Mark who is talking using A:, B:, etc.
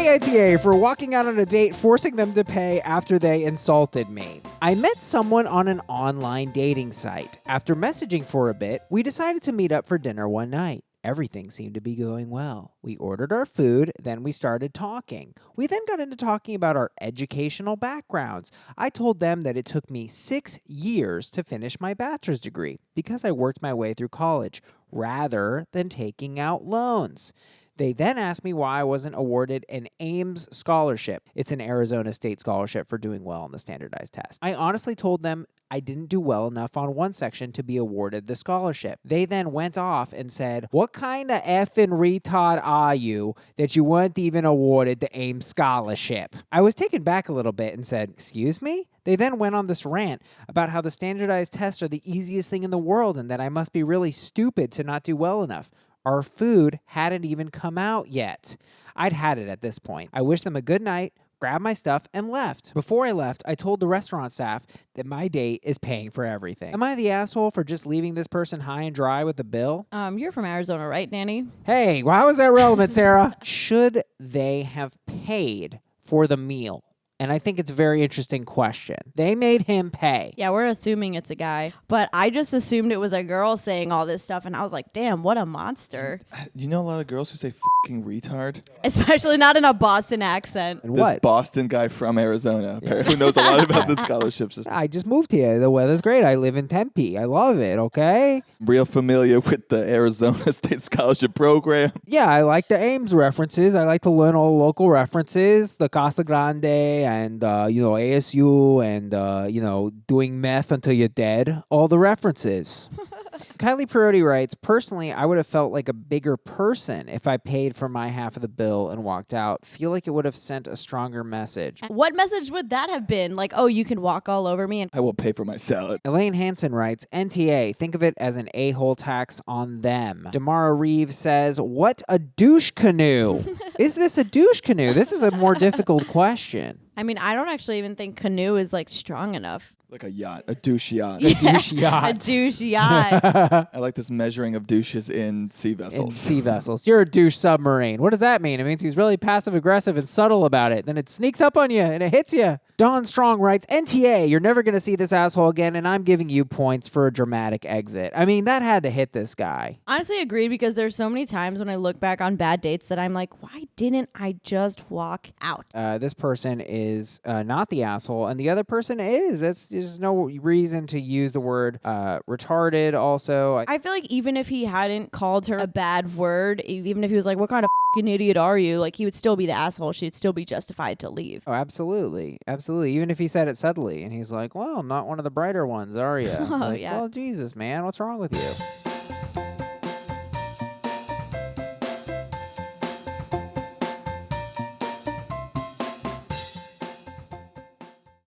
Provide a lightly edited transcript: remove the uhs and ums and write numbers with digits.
A: AITA for walking out on a date, forcing them to pay after they insulted me. I met someone on an online dating site. After messaging for a bit, we decided to meet up for dinner one night. Everything seemed to be going well. We ordered our food, then we started talking. We then got into talking about our educational backgrounds. I told them that it took me 6 years to finish my bachelor's degree because I worked my way through college rather than taking out loans. They then asked me why I wasn't awarded an Ames scholarship. It's an Arizona State scholarship for doing well on the standardized test. I honestly told them I didn't do well enough on one section to be awarded the scholarship. They then went off and said, "What kind of effing retard are you that you weren't even awarded the Ames scholarship?" I was taken back a little bit and said, "Excuse me?" They then went on this rant about how the standardized tests are the easiest thing in the world and that I must be really stupid to not do well enough. Our food hadn't even come out yet. I'd had it at this point. I wished them a good night, grabbed my stuff, and left. Before I left, I told the restaurant staff that my date is paying for everything. Am I the asshole for just leaving this person high and dry with the bill?
B: You're from Arizona, right, Danny?
A: Hey, why was that relevant, Sarah? Should they have paid for the meal? And I think it's a very interesting question. They made him pay.
B: Yeah, we're assuming it's a guy. But I just assumed it was a girl saying all this stuff. And I was like, damn, what a monster.
C: You know a lot of girls who say fucking retard?
B: Especially not in a Boston accent.
A: And
C: This
A: what?
C: Boston guy from Arizona apparently knows a lot about the scholarship system.
A: I just moved here. The weather's great. I live in Tempe. I love it, okay?
C: Real familiar with the Arizona State Scholarship Program.
A: Yeah, I like the Ames references. I like to learn all the local references, the Casa Grande and, ASU and, doing meth until you're dead. All the references. Kylie Perotti writes, personally, I would have felt like a bigger person if I paid for my half of the bill and walked out. Feel like it would have sent a stronger message.
B: What message would that have been? Like, oh, you can walk all over me. And
C: I will pay for my salad.
A: Elaine Hansen writes, NTA, think of it as an a-hole tax on them. Damara Reeves says, what a douche canoe. Is this a douche canoe? This is a more difficult question.
B: I mean, I don't actually even think canoe is like strong enough.
C: Like a yacht, a douche yacht.
A: A douche yacht.
B: A douche yacht.
C: I like this measuring of douches in sea vessels.
A: In sea vessels. You're a douche submarine. What does that mean? It means he's really passive aggressive and subtle about it. Then it sneaks up on you and it hits you. Dawn Strong writes, NTA, you're never going to see this asshole again, and I'm giving you points for a dramatic exit. I mean, that had to hit this guy.
B: Honestly, agreed, because there's so many times when I look back on bad dates that I'm like, why didn't I just walk out?
A: This person is not the asshole, and the other person is. There's no reason to use the word retarded also.
B: I feel like even if he hadn't called her a bad word, even if he was like, what kind of fucking idiot are you? Like, he would still be the asshole. She'd still be justified to leave.
A: Oh, absolutely. Absolutely. Even if he said it subtly and he's like, well, I'm not one of the brighter ones, are you?
B: Oh,
A: like,
B: yeah.
A: well, Jesus, man, what's wrong with you?